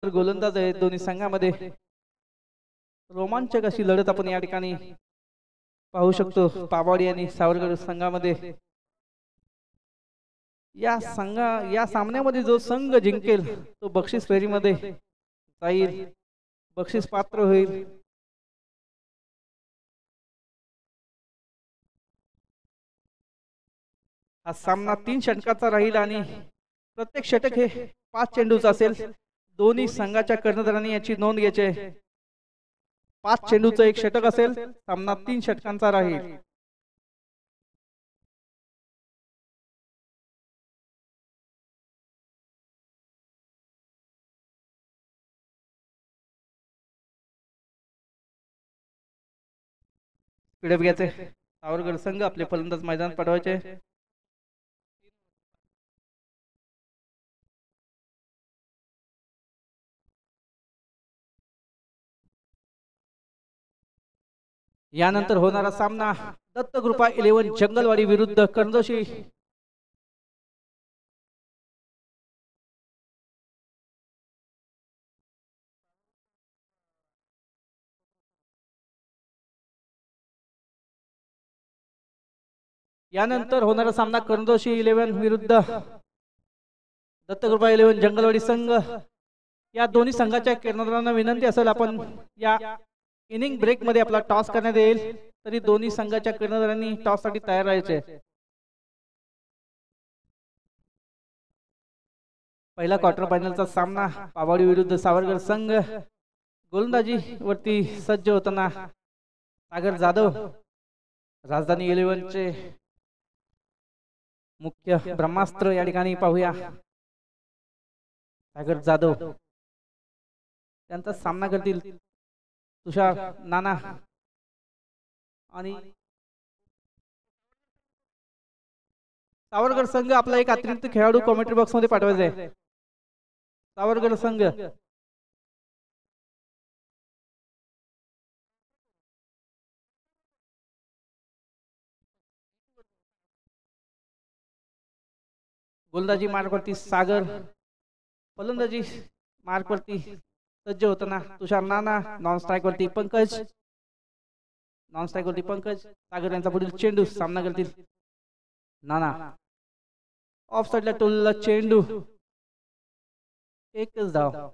गोलंदाज आहेत दोन्ही संघामध्ये. रोमांचक अशी लढत आपण या ठिकाणी पाहू शकतो पावाडी आणि सावरकर संघामध्ये. या सामन्यामध्ये जो संघ जिंकेल तो बक्षीस फेरीमध्ये जाईल, बक्षीस पात्र होईल. हा सामना 3 षटकाचा राहील आणि प्रत्येक षटक हे 5 चेंडूच असेल. दोन्ही संघाच्या कर्णधारांनी याची नोंद घ्यायची आहे. 5 चेंडूचं एक षटक असेल. सामना 3 षटकांचा राहील. स्पीडअप घ्यायचे. सावरकर संघ आपले फलंदाज मैदानात पाठवायचे. यानंतर होणारा सामना दत्तकृपा 11 जंगलवाडी विरुद्ध कर्णदोशी. यानंतर होणारा सामना कर्णदोशी 11 विरुद्ध दत्तकृपा 11 जंगलवाडी संघ. या दोन्ही संघाच्या कर्णधारांना विनंती असेल आपण या इनिंग ब्रेक मध्ये आपला टॉस करण्यात येईल, तरी दोन्ही संघाच्या कर्णधारांनी टॉस साठी तयार राहायचे. पहिला क्वार्टर फायनलचा सामना पावाडी विरुद्ध सावरकर संघ. गोलंदाजी वरती सज्ज होताना सागर जाधव, राजधानी 11 चे मुख्य ब्रह्मास्त्र या ठिकाणी पाहूया. सागर जाधव त्यांचा सामना करतील तुषार नाना आणि सावरकर संघ आपला एक अतिरिक्त खेळाडू कॉमेंट्री बॉक्स मध्ये पाठवायचा आहे. सावरकर संघ गोलंदाजी मार्कवरती सागर, फलंदाजी मार्कवरती सज्ज होताना तुषार नाना, नॉन स्ट्राईक वरती पंकज, नॉन स्ट्राईक वरती पंकज. सागर यांचा पुढील चेंडू सामना करतील नाना. ऑफ साइडला टोलला चेंडू, एकच धाव.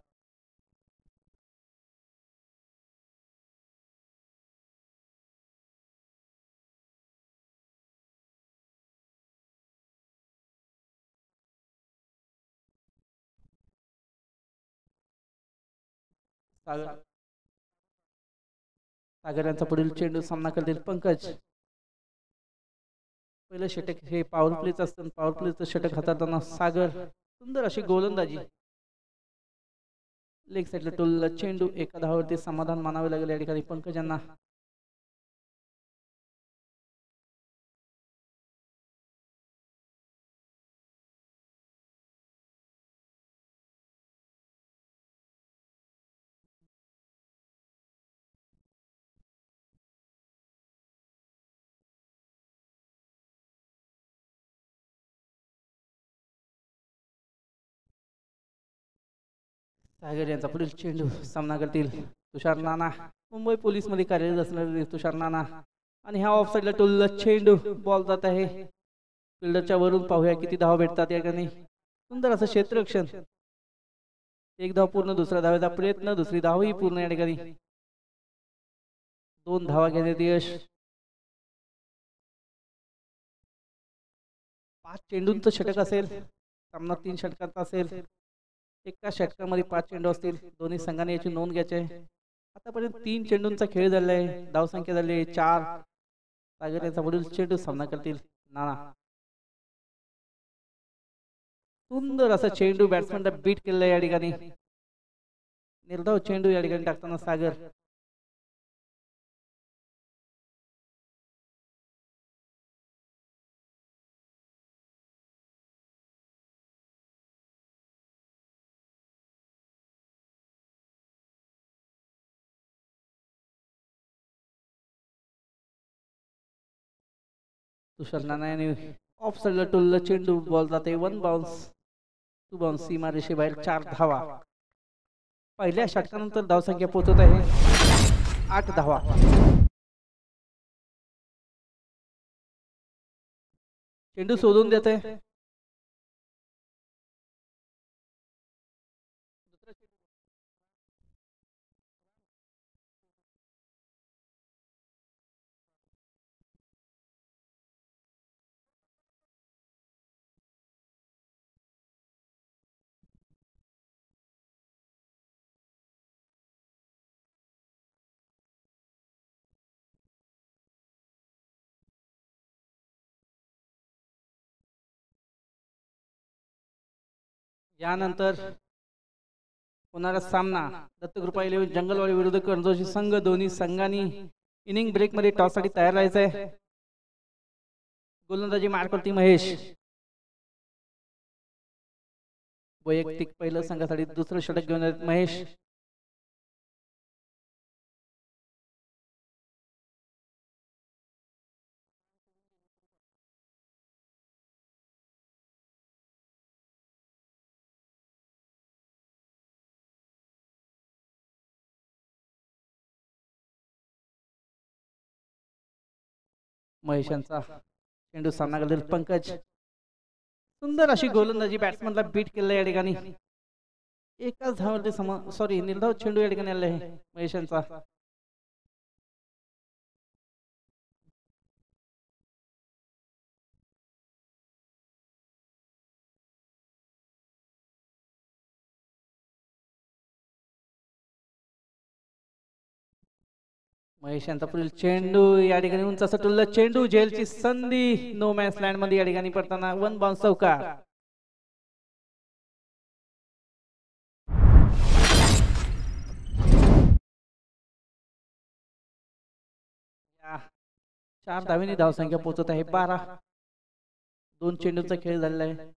सागर यांचा पुढील चेंडू सामना करतील पंकज. पहिलं षटक हे पॉवर प्लेच असतं. पॉवर प्लेचं षटक हाताळताना सागर सुंदर अशी गोलंदाजी. लेग साइडला टोलला चेंडू, एका धावावरती समाधान मानावे लागेल या ठिकाणी पंकज यांना. सागर यांचा पुढील चेंडू सामना करतील तुषार नाना. मुंबई पोलीस मध्ये कार्यरत असणारे तुषार नाना. आणि ह्या ऑफ साइडला टोलला चेंडू, बॉल जात आहे फिल्डरच्या वरून. पाहूया किती धावा भेटतात या ठिकाणी. सुंदर असं क्षेत्ररक्षण. एक धाव पूर्ण, दुसरा धावाचा प्रयत्न, दुसरी धावही पूर्ण या ठिकाणी. 2 धावा घेण्यात यश. 5 चेंडूंचं षटक असेल. सामना 3 षटकांचा असेल. एका षटकामध्ये 5 चेंडू असतील. दोन्ही संघांनी याची नोंद घ्यायची आहे. आतापर्यंत 3 चेंडूंचा खेळ झालेला आहे. धावसंख्या झाली आहे 4. सागर यांचा पुढील चेंडू सामना करतील नाना. सुंदर असा चेंडू बॅट्समॅनला बीट केलेला आहे या ठिकाणी. निर्धाव चेंडू या ठिकाणी टाकताना सागर. तुषार नाना यांनी ऑफ साइडला टोलला चेंडू, बॉल जाते 1 बाउन्स, 2 बाउन्स, सीमा रेषेबाहेर 4 धावा. पहिल्या षटकानंतर धावसंख्या पोहोचत आहे 8 धावा. चेंडू सोडून देते. यानंतर होणारा सामना दत्तकृपा 11 जंगलवाडी विरुद्ध कर्जोशी संघ. दोन्ही संघांनी इनिंग ब्रेक मध्ये टॉस साठी तयार राहायचं आहे. गोलंदाजी मार्कवरती महेश. वैयक्तिक पहिलं संघासाठी दुसरं षटक घेऊन येत महेश. महेशांचा चेंडू सामना करतील पंकज. सुंदर अशी गोलंदाजी बॅट्समनला बीट केलं या ठिकाणी. एकाच धावावरती निर्धाव चेंडू या ठिकाणी आले आहे महेशांचा. महेश यांचा पुढील चेंडू या ठिकाणी उंच असं टुल्ल चेंडू. झेलची संधी नो मॅन्स लँड मध्ये या ठिकाणी पडताना 1 बाउन्स चौकार. चार धावेने धावसंख्या पोहोचत आहे 12. 2 चेंडूचा खेळ झालेला आहे.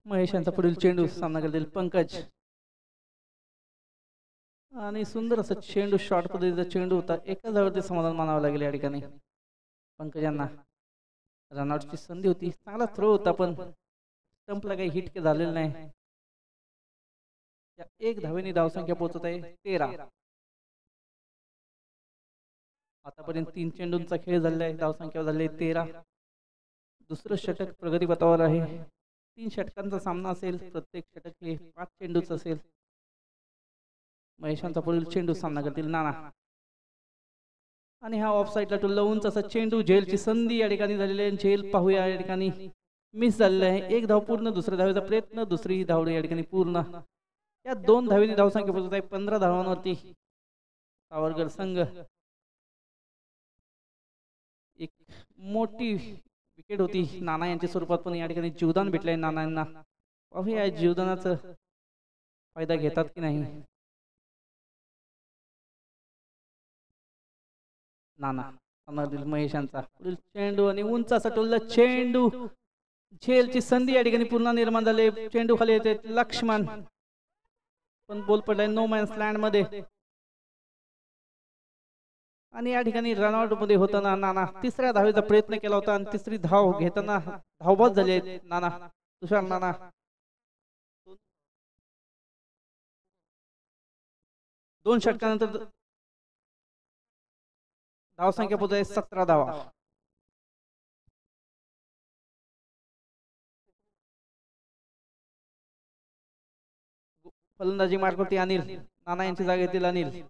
महेश यांचा पुढील चेंडू सामना करतील पंकज. आणि सुंदर असं चेंडू शॉर्ट पद्धतीचा चेंडू होता. एका धावेवरती समाधान मानावं लागेल या ठिकाणी पंकज यांना. रनआउटची संधी होती. चांगला थ्रो होता पण स्टंपला काही हिट झालेलं नाही. एक धावेने धावसंख्या पोहोचत आहे 13. आतापर्यंत 3 चेंडूंचा खेळ झालेला आहे. धावसंख्या झाली 13. दुसरं षटक प्रगतीपथावर आहे. 3 षटकांचा सामना असेल. प्रत्येक षटक हे 5 चेंडूच असेल. महेशांचा पुढील चेंडू सामना करतील नाना. आणि हा ऑफ साईडला टुल्ला उंच असा चेंडू. झेलची संधी या ठिकाणी झालेली आहे. झेल पाहूया या ठिकाणी मिस झालेला आहे. 1 धाव पूर्ण. दुसऱ्या धावेचा प्रयत्न. दुसरी धाव या ठिकाणी पूर्ण. या 2 धावेने धावसंख्या पोहोचत आहे 15 धावांवरती सावरकर संघ. एक मोठी विकेट होती नाना यांच्या स्वरूपात पण या ठिकाणी जीवदान भेटलंय नाना यांना. पाहूया जीवदानाचा फायदा घेतात की नाही नाना. महेशांचा पुढील चेंडू आणि उंच असा टोलला चेंडू. झेलची संधी या ठिकाणी पुन्हा निर्माण झाले. चेंडू खाली येते लक्ष्मण पण बॉल पडलाय नो मॅन्स लँड मध्ये. आणि या ठिकाणी रनआउट मध्ये होताना नाना तिसऱ्या धावेचा प्रयत्न केला होता आणि तिसरी धाव घेताना धावबाद झाले नाना. तुषार नाना. 2 षटकानंतर धावसंख्या पोहोचते 17 धावा. फलंदाजी मार्गवरती अनिल. नाना यांच्या जागेतील अनिल.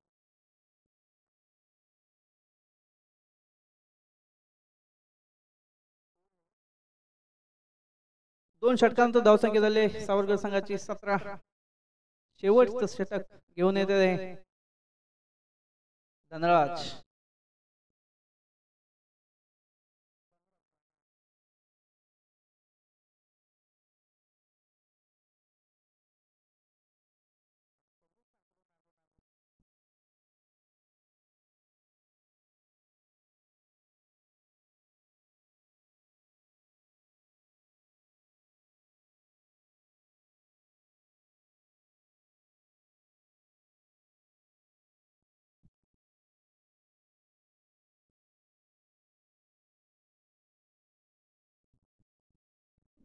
दोन षटकांत धावसंख्या झाले सावरकर संघाची 17. शेवटचं षटक घेऊन येते धनराज.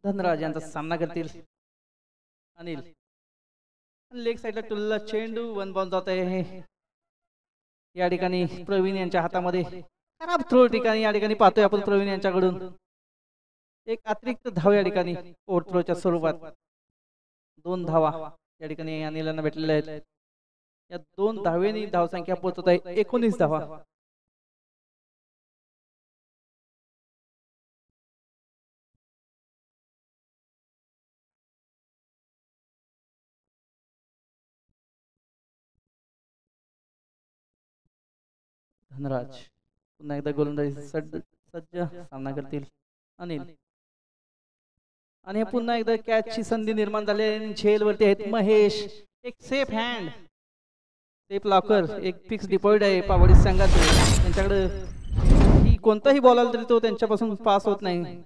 धनराज यांचा सामना करतील अनिल. लेग साइडला टुलला चेंडू वन बाउंड जात आहे. या ठिकाणी प्रवीण यांच्या हातामध्ये खराब थ्रो ठिकाणी या ठिकाणी पाहतोय आपण प्रवीण यांच्याकडून एक अतिरिक्त धाव या ठिकाणी ओव्हर थ्रोच्या स्वरूपात 2 धावा या ठिकाणी अनिलांना भेटलेल्या आहेत. या 2 धावेनी धावसंख्या पोहोचत आहे 19 धावा. धनराज पुन्हा एकदा गोलंदाजी सज्ज सामना करतील अनिल. आणि पुन्हा एकदा कॅचची संधी निर्माण झाली. झेल वरती आहेत महेश. एक सेफ हँड सेफ लॉकर एक फिक्स डिपॉझिट आहे पावडी संघाचे. त्यांच्याकडे कोणताही बॉल आला तरी तो त्यांच्यापासून पास होत नाही.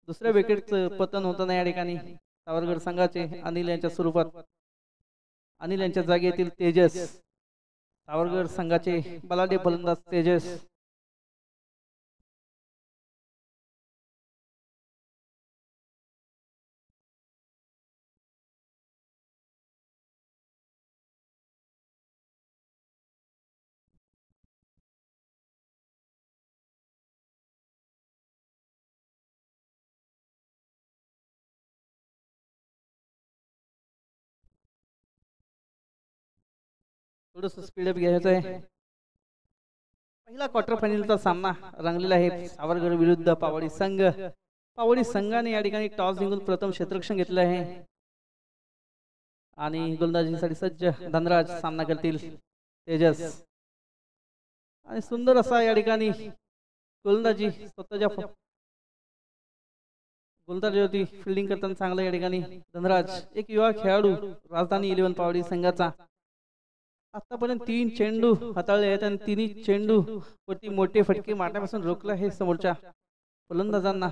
दुसऱ्या विकेटचं पतन होतं नाही या ठिकाणी सावरकर संघाचे अनिल यांच्या स्वरूपात. अनिल यांच्या जागेतील तेजस सावरकर संघाचे बलाढ्य फलंदाज तेजस. थोडस स्पीडअप घ्यायचं आहे. पहिला क्वार्टर फायनलचा सामना रंगलेला आहे सावरकर विरुद्ध पावडी संघ. पावडी संघाने या ठिकाणी टॉस जिंकून प्रथम क्षेत्ररक्षण घेतलं आहे आणि गोलंदाजीसाठी सज्ज धनराज सामना करतील तेजस. आणि सुंदर असा या ठिकाणी गोलंदाजी स्वतःच्या गोलंदाजीवरती फिल्डिंग करताना चांगला या ठिकाणी धनराज एक युवा खेळाडू राजधानी 11 पावडी संघाचा. आतापर्यंत 3 चेंडू हाताळले आहेत आणि 3 चेंडू वरती मोठे फटके मारण्यापासून रोखलं आहे समोरच्या फलंदाजांना.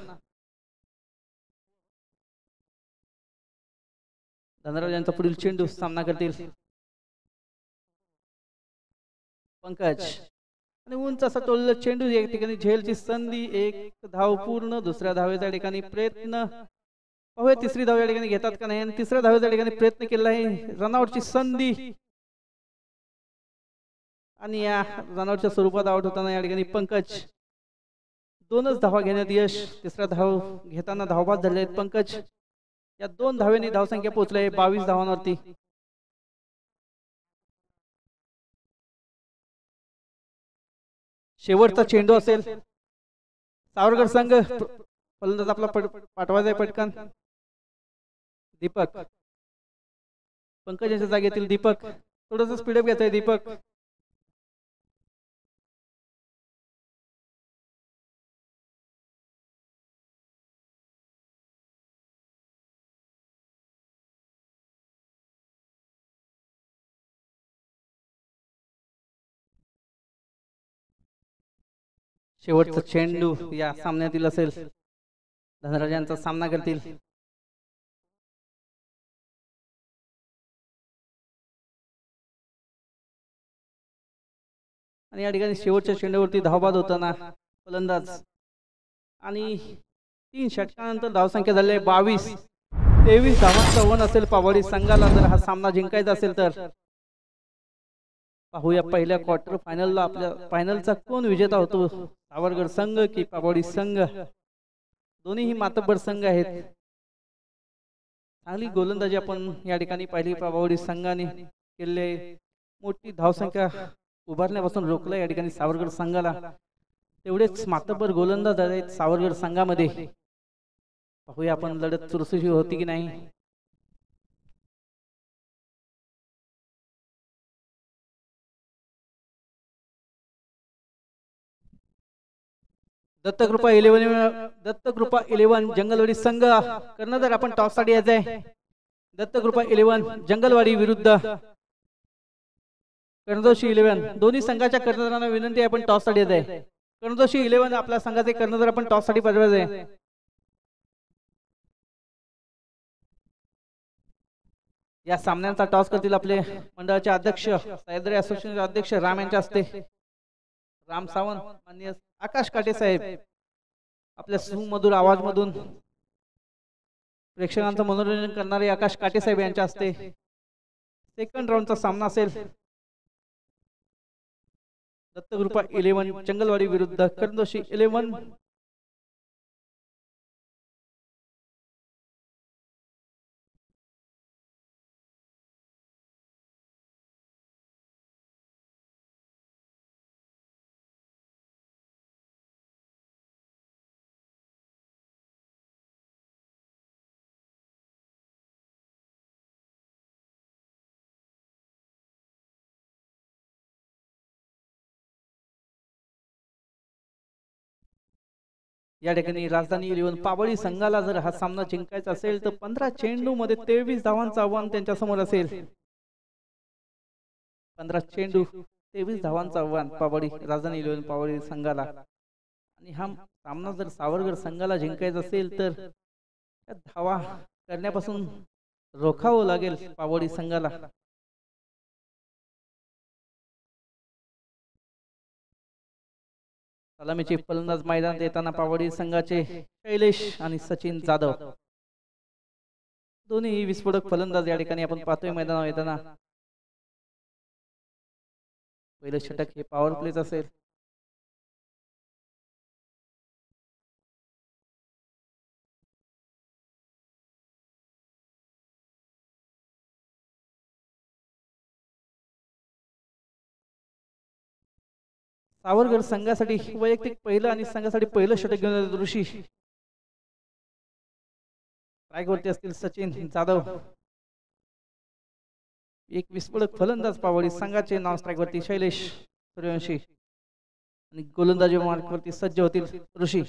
धनराज यांचा पुढील चेंडू सामना करतील पंकज. आणि उंच असा टोललेला चेंडू या ठिकाणी झेलची संधी. एक धाव पूर्ण. दुसऱ्या धावेच्या ठिकाणी प्रयत्न पाहूया तिसरी धाव या ठिकाणी घेतात का नाही. आणि तिसऱ्या धावेच्या ठिकाणी प्रयत्न केला आहे. रनआउटची संधी आणि या रनआउटच्या स्वरूपात आउट होताना या ठिकाणी पंकज 2च धावा घेण्यात यश. तिसरा धाव घेताना धावबाद झाले आहेत पंकज. या 2 धावेने धावसंख्या पोहोचली 22 धावांवरती. शेवटचा चेंडू असेल सावरकर संघ. फलंदाज आपला पाठवायचा आहे पटकन दीपक. पंकज यांच्या जागेतील दीपक. थोडस स्पीडअप घ्यायचं आहे दीपक. शेवटचा चेंडू या सामन्यातील असेल. धनराज यांचा सामना करतील आणि या ठिकाणी शेवटच्या चेंडूवरती धावबाद होताना फलंदाज. आणि 3 षटकानंतर धावसंख्या झाली 22. 23 धावांचा वन असेल पावडी संघाला जर हा सामना जिंकायचा असेल तर. पाहूया पहिल्या क्वार्टर फायनलला आपल्या फायनलचा कोण विजेता होतो. सावरकर संघ की पावडी संघ. दोन्हीही मातब्बर संघ आहेत. चांगली गोलंदाजी आपण या ठिकाणी पाहिली पावडी संघाने केले. मोठी धावसंख्या उभारण्यापासून रोखलं या ठिकाणी सावरकर संघाला. तेवढेच मातब्बर गोलंदाज आहेत सावरकर संघामध्ये. पाहूया आपण लढत चुरसुशी होती की नाही. दत्तकृपा 11 जंगलवाडी संघ कर्णधार आपण टॉस साठी यायचंय. दत्तकृपा 11 जंगलवाडी विरुद्ध कर्णदोशी 11. दोन्ही संघाच्या कर्णधारांना विनंती आहे आपण टॉस साठी यायचंय. कर्णदोशी 11 आपल्या संघाचे कर्णधार आपण टॉस साठी पाठवायचंय. या सामन्यांचा टॉस करतील आपले मंडळाचे अध्यक्ष सह्याद्री असोसिएशनचे अध्यक्ष राम यांच्या हस्ते. राम सावंत माननीय आकाश काटे साहेब आपल्या सुमधुर आवाजमधून प्रेक्षकांचं मनोरंजन करणारे आकाश काटे साहेब यांच्या हस्ते सेकंड राऊंडचा सामना असेल. दत्तगृपा 11 चंगलवाडी विरुद्ध करंदोशी 11. या ठिकाणी राजधानी 11 पाबळी संघाला जर हा सामना जिंकायचा असेल तर 15 चेंडू मध्ये 23 धावांचं आव्हान त्यांच्या समोर असेल. 15 चेंडू 23 धावांचं आव्हान पाबळी राजधानी 11 पाबळी संघाला. आणि हा सामना जर सावरगर संघाला जिंकायचा असेल तर धावा करण्यापासून रोखावं लागेल पाबळी संघाला. सलामीचे फलंदाज मैदानात येताना पावडी संघाचे शैलेश आणि सचिन जाधव दोन्ही विस्फोटक फलंदाज या ठिकाणी आपण पाहतोय मैदानावर येताना. पहिलं षटक हे पॉवर प्लेच असेल. सावरगर संघासाठी वैयक्तिक पहिलं आणि संघासाठी पहिलं षटक घेऊन ऋषी. स्ट्राईकवरती असतील सचिन जाधव. एक विस्फोटक फलंदाज पावडी संघाचे नॉन स्ट्राईकवरती शैलेश सूर्यवंशी आणि गोलंदाजी मार्कवरती सज्ज होतील ऋषी.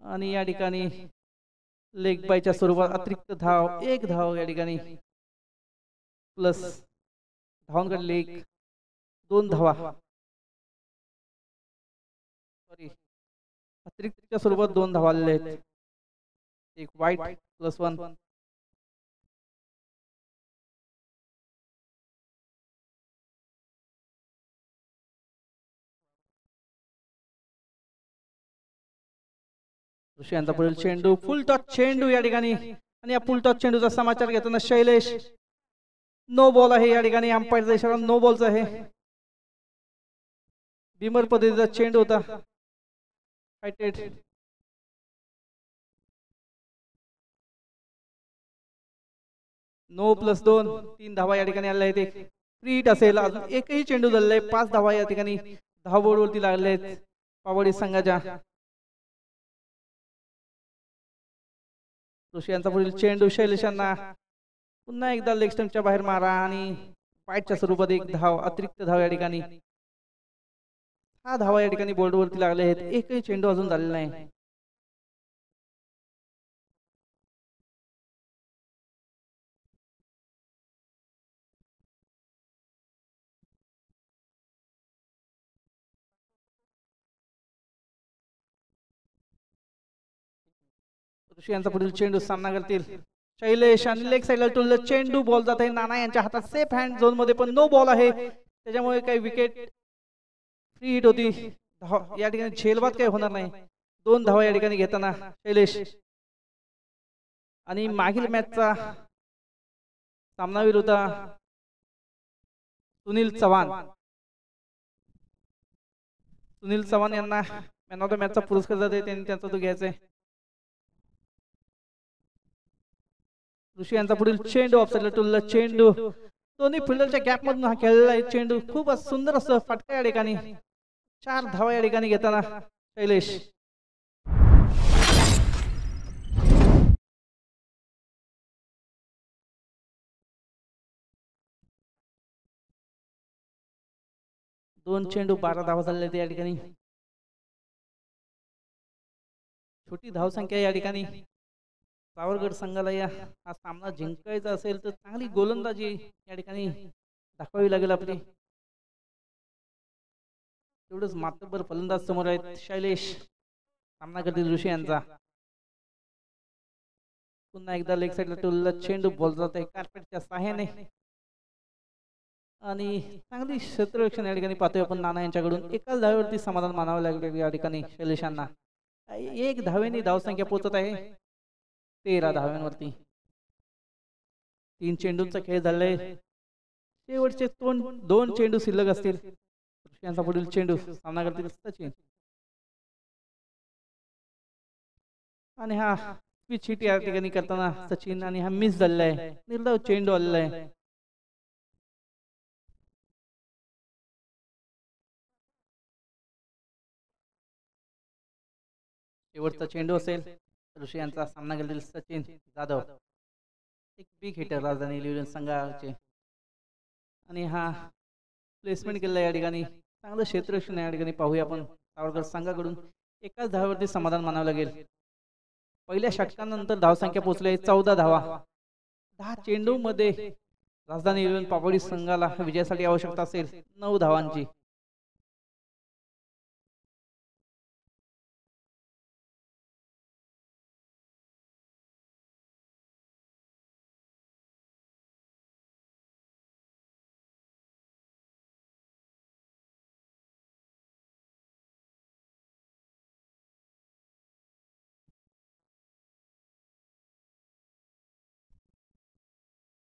आणि या ठिकाणी लेग बायच्या स्वरूपात अतिरिक्त धाव 1 धाव या ठिकाणी प्लस धावांकडे लेग 2 धावा अतिरिक्त स्वरूपात 2 धावा आलेले आहेत. एक वाईट +1. ऋषी यांचा पुढील चेंडू फुल टॉस चेंडू या ठिकाणी. आणि या फुल टॉस चेंडूचा समाचार घेताना शैलेश नो बॉल आहे. या ठिकाणी अंपायरचा इशारा नो बॉलचा आहे. बिमर पद्धतीचा चेंडू होता. हायटेड नो +2 3 धावा या ठिकाणी आलेल्या आहेत. एक फ्री हिट असेल. अजून एकही चेंडू झालेला आहे. 5 धावा या ठिकाणी धाव बोर्डवरती लागले आहेत पावडी संघाच्या. ऋषी यांचा पुढील चेंडू शैलेशांना पुन्हा एकदा लेग स्टंपच्या बाहेर मारा आणि वाईटच्या स्वरूपात 1 धाव अतिरिक्त धाव या ठिकाणी. 6 धावा या ठिकाणी बोर्डवरती लागले आहेत. एकही चेंडू अजून झालेला नाही. ऋषी यांचा पुढील चेंडू सामना करतील शैलेश आणि लेग साइडला टोलला चेंडू बॉल जात आहे. नाना यांच्या हातात सेफ हँड झोन मध्ये पण नो बॉल आहे. त्याच्यामुळे काही विकेट फ्री हिट होती. या ठिकाणी झेलबाद काही होणार नाही. 2 धावा या ठिकाणी घेताना शैलेश. आणि मागील मॅचचा सामना विरुद्ध सुनील चव्हाण यांना मॅन ऑफ द मॅचचा पुरस्कार जाते. त्यांनी त्यांचा तो घ्यायचा आहे. ऋषी यांचा पुढील चेंडू ऑफसाइडला टोलला चेंडू दोन्ही फिल्डरच्या गॅप मधून हा खेळलेला आहे चेंडू. खूप सुंदर असं फटका या ठिकाणी. 4 धावा या ठिकाणी घेताना शैलेश. दोन चेंडू 12 धावा झालेल्या आहेत या ठिकाणी. छोटी धावसंख्या या ठिकाणी. सावरगड संघाला हा सामना जिंकायचा असेल तर चांगली गोलंदाजी या ठिकाणी दाखवावी लागेल आपली. तेवढंच मातब्बर फलंदाज समोर आहेत. शैलेश सामना करतील ऋषी यांचा. पुन्हा एकदा लेग साइडला टोलला चेंडू बॉल जात आहे कार्पेटच्या सहाय्याने. आणि चांगली क्षेत्ररक्षण या ठिकाणी पाहतोय आपण नाना यांच्याकडून. एकाच धावेवरती समाधान मानावं लागेल या ठिकाणी शैलेशांना. एक धावेने धावसंख्या पोहोचत आहे 13 धाव्यांवरती. 3 चेंडूंचा खेळ झालाय. शेवटचे दोन चेंडू शिल्लक असतील. यांचा पुढील चेंडू सामना करतील सचिन. आणि हा स्विच हिट या ठिकाणी करताना सचिन आणि हा मिस झालेला आहे. निर्धाव चेंडू आलेला आहे. शेवटचा चेंडू असेल ऋषी यांचा सामना करतील सचिन जाधव. एक बिग हिटर राजधानी लिव्हलिन्स संघाचे. आणि हा प्लेसमेंट केलेला या ठिकाणी. चांगलं क्षेत्ररक्षण या ठिकाणी पाहूया आपण सावरकर संघाकडून. एकाच धावेवरती समाधान मानावं लागेल. पहिल्या षटकानंतर धावसंख्या पोहोचली 14 धावा. 10 चेंडू मध्ये राजधानी लिव्हलिन्स पापडी संघाला विजयासाठी आवश्यकता असेल 9 धावांची.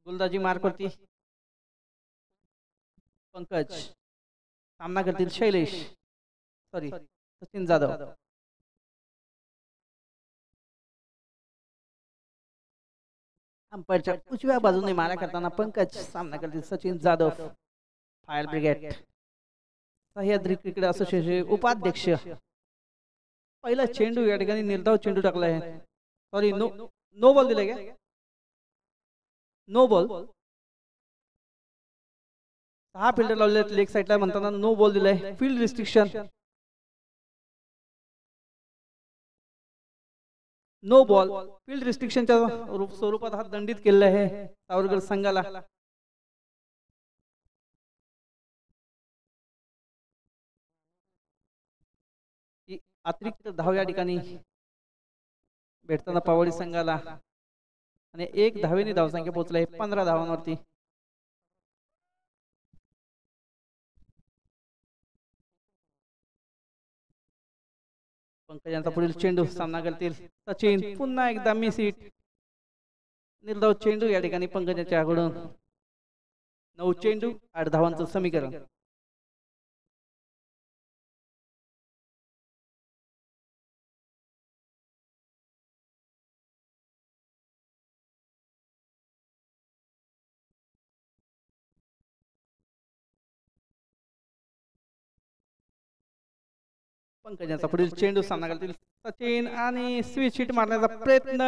गोलंदाजी मार्कवरती पंकज. सामना करतील शैलेश सचिन जाधव. अंपायरच्या उजव्या बाजूने मारा करताना पंकज. सामना करतील Sachin Jadhav fire brigade Sahyadri cricket association उपाध्यक्ष. पहिला चेंडू या ठिकाणी निर्धाव चेंडू टाकला आहे. सॉरी नो बॉल दिलाय का? No ball. 6 फिल्डर लावले लेग साईडला म्हणताना नो बॉल दिलाय. Field restriction. No ball field रिस्ट्रिक्शनच्या स्वरूपात हा दंडित केलेला आहे सावरकर संघाला. अतिरिक्त धाव या ठिकाणी भेटताना पावडी संघाला. आणि 1 धावेने धावसंख्या पोहोचलाय 15 धावांवरती. पंकज यांचा पुढील चेंडू सामना करतील सचिन. पुन्हा एकदा मिस हिट. निर्धाव चेंडू या ठिकाणी पंकज यांच्याकडून. 9 चेंडू 8 धावांचं समीकरण. पंकजांचा पुढील चेंडू सामना करतील सचिन. आणि स्विच हिट मारण्याचा प्रयत्न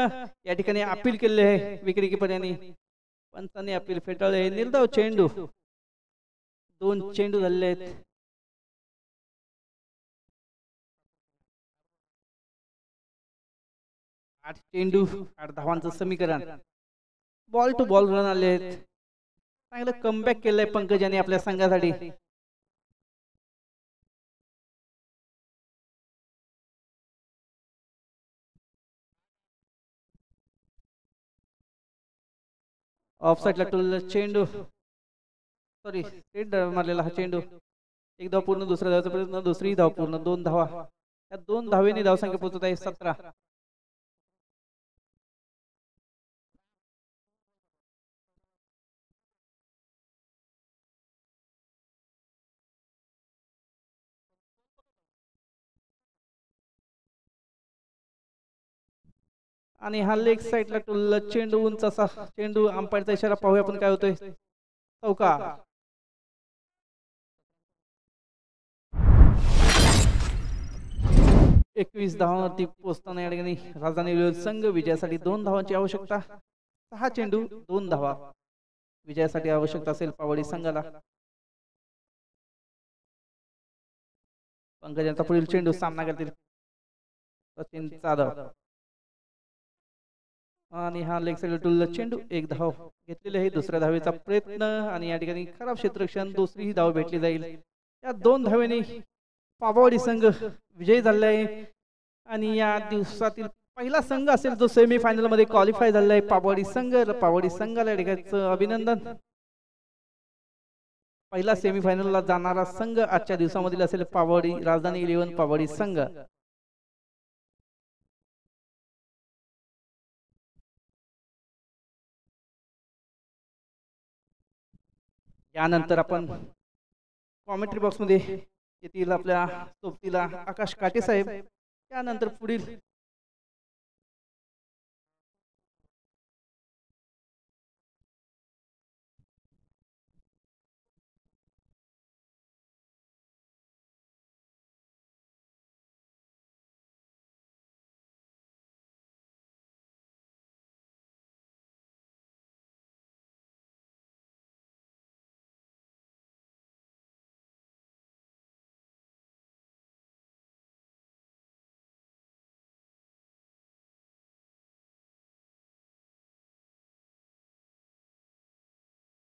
या ठिकाणी अपील केले आहे विकेट कीपर यांनी. पंचांनी अपील फेटाळले. निर्धाव चेंडू. 2 चेंडू झालेले आहेत. आठ चेंडू 8 धावांचं समीकरण. बॉल टू बॉल रन आले आहेत. चांगलं कमबॅक केलंय पंकज यांनी आपल्या संघासाठी. ऑफ साईडला टोलला चेंडू. सॉरी स्ट्रेट मारलेला हा चेंडू. एक धाव पूर्ण. दुसऱ्या धावाचा प्रयत्न. दुसरी धाव पूर्ण. 2 धावा. या 2 धावेने धावसंख्या पोहोचत आहे 17. आणि हा लेग साईडला टोलला चेंडू. उंच असा चेंडू. अंपायरचा इशारा पाहूया आपण काय होतोय. चौकार. एकवीस धावांवरती पोहोचताना या ठिकाणी राजधानी लिव्हलिन्स संघ विजयासाठी 2 धावांची आवश्यकता. 6 चेंडू 2 धावा विजयासाठी आवश्यकता असेल पावडी संघाला. पंकज यांचा पुढील चेंडू सामना करतील सचिन जाधव. आणि हा लेग साइड टूलला चेंडू. 1 धाव घेतलेली आहे. दुसऱ्या धावेचा प्रयत्न. आणि या ठिकाणी खराब क्षेत्ररक्षण. दुसरी धाव भेटली जाईल. या 2 धावेने पावडी संघ विजयी झालेला आहे. आणि या दिवसातील पहिला संघ असेल जो सेमी फायनल मध्ये क्वालिफाय झालेला आहे पावडी संघ. पावडी संघाला या ठिकाणी अभिनंदन. पहिला सेमीफायनलला जाणारा संघ आजच्या दिवसामधील असेल पावडी राजधानी 11 पावडी संघ. यानंतर आपण कॉमेंट्री बॉक्समध्ये येथील आपल्या सोबतीला आकाश काटे साहेब. त्यानंतर पुढील